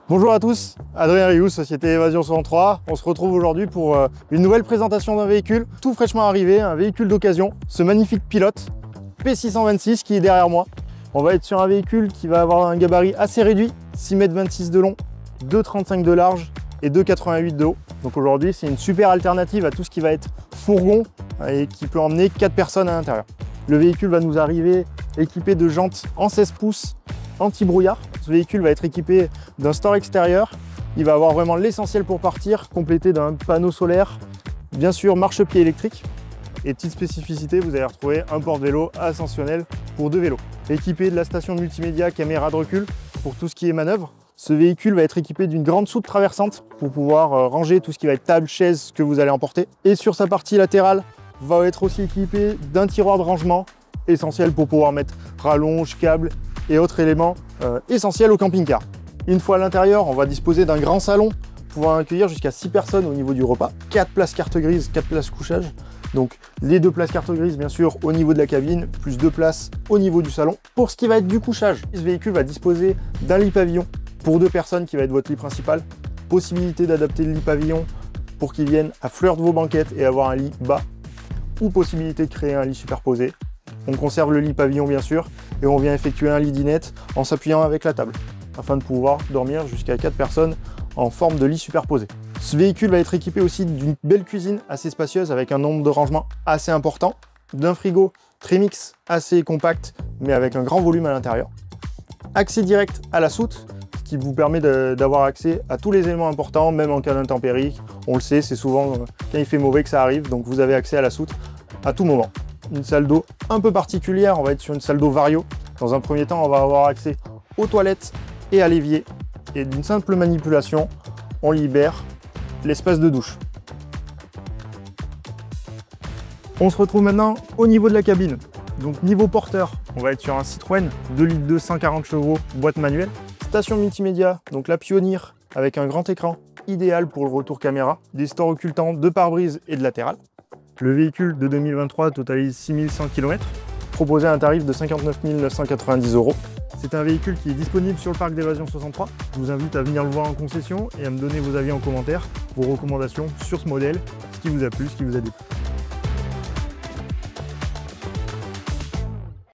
Bonjour à tous, Adrien Rioux, Société Évasion 63. On se retrouve aujourd'hui pour une nouvelle présentation d'un véhicule tout fraîchement arrivé, un véhicule d'occasion, ce magnifique Pilote P626 qui est derrière moi. On va être sur un véhicule qui va avoir un gabarit assez réduit, 6,26 m de long, 2,35 m de large et 2,88 m de haut. Donc aujourd'hui, c'est une super alternative à tout ce qui va être fourgon et qui peut emmener 4 personnes à l'intérieur. Le véhicule va nous arriver équipé de jantes en 16 pouces anti-brouillard. Ce véhicule va être équipé d'un store extérieur. Il va avoir vraiment l'essentiel pour partir, complété d'un panneau solaire, bien sûr marchepied électrique. Et petite spécificité, vous allez retrouver un porte-vélo ascensionnel pour 2 vélos. Équipé de la station multimédia caméra de recul pour tout ce qui est manœuvre. Ce véhicule va être équipé d'une grande soute traversante pour pouvoir ranger tout ce qui va être table, chaise que vous allez emporter. Et sur sa partie latérale, va être aussi équipé d'un tiroir de rangement essentiel pour pouvoir mettre rallonge, câbles et autres éléments essentiels au camping-car. Une fois à l'intérieur, on va disposer d'un grand salon pouvant accueillir jusqu'à 6 personnes au niveau du repas. 4 places carte grise, 4 places couchage. Donc les 2 places carte grise bien sûr au niveau de la cabine, plus 2 places au niveau du salon. Pour ce qui va être du couchage, ce véhicule va disposer d'un lit pavillon pour 2 personnes qui va être votre lit principal. Possibilité d'adapter le lit pavillon pour qu'il vienne à fleur de vos banquettes et avoir un lit bas. Ou possibilité de créer un lit superposé. On conserve le lit pavillon bien sûr et on vient effectuer un lit dinette en s'appuyant avec la table afin de pouvoir dormir jusqu'à 4 personnes en forme de lit superposé. Ce véhicule va être équipé aussi d'une belle cuisine assez spacieuse avec un nombre de rangements assez important, d'un frigo Trimix assez compact mais avec un grand volume à l'intérieur. Accès direct à la soute qui vous permet d'avoir accès à tous les éléments importants même en cas d'intempéries. On le sait, c'est souvent quand il fait mauvais que ça arrive, donc vous avez accès à la soute à tout moment. Une salle d'eau un peu particulière, on va être sur une salle d'eau Vario. Dans un premier temps, on va avoir accès aux toilettes et à l'évier. Et d'une simple manipulation, on libère l'espace de douche. On se retrouve maintenant au niveau de la cabine. Donc niveau porteur, on va être sur un Citroën 2,2 litres 140 chevaux, boîte manuelle. Station multimédia, donc la Pioneer avec un grand écran, idéal pour le retour caméra. Des stores occultants de pare-brise et de latéral. Le véhicule de 2023 totalise 6100 km, proposé à un tarif de 59 990 €. C'est un véhicule qui est disponible sur le parc d'Évasion 63. Je vous invite à venir le voir en concession et à me donner vos avis en commentaire, vos recommandations sur ce modèle, ce qui vous a plu, ce qui vous a déplu.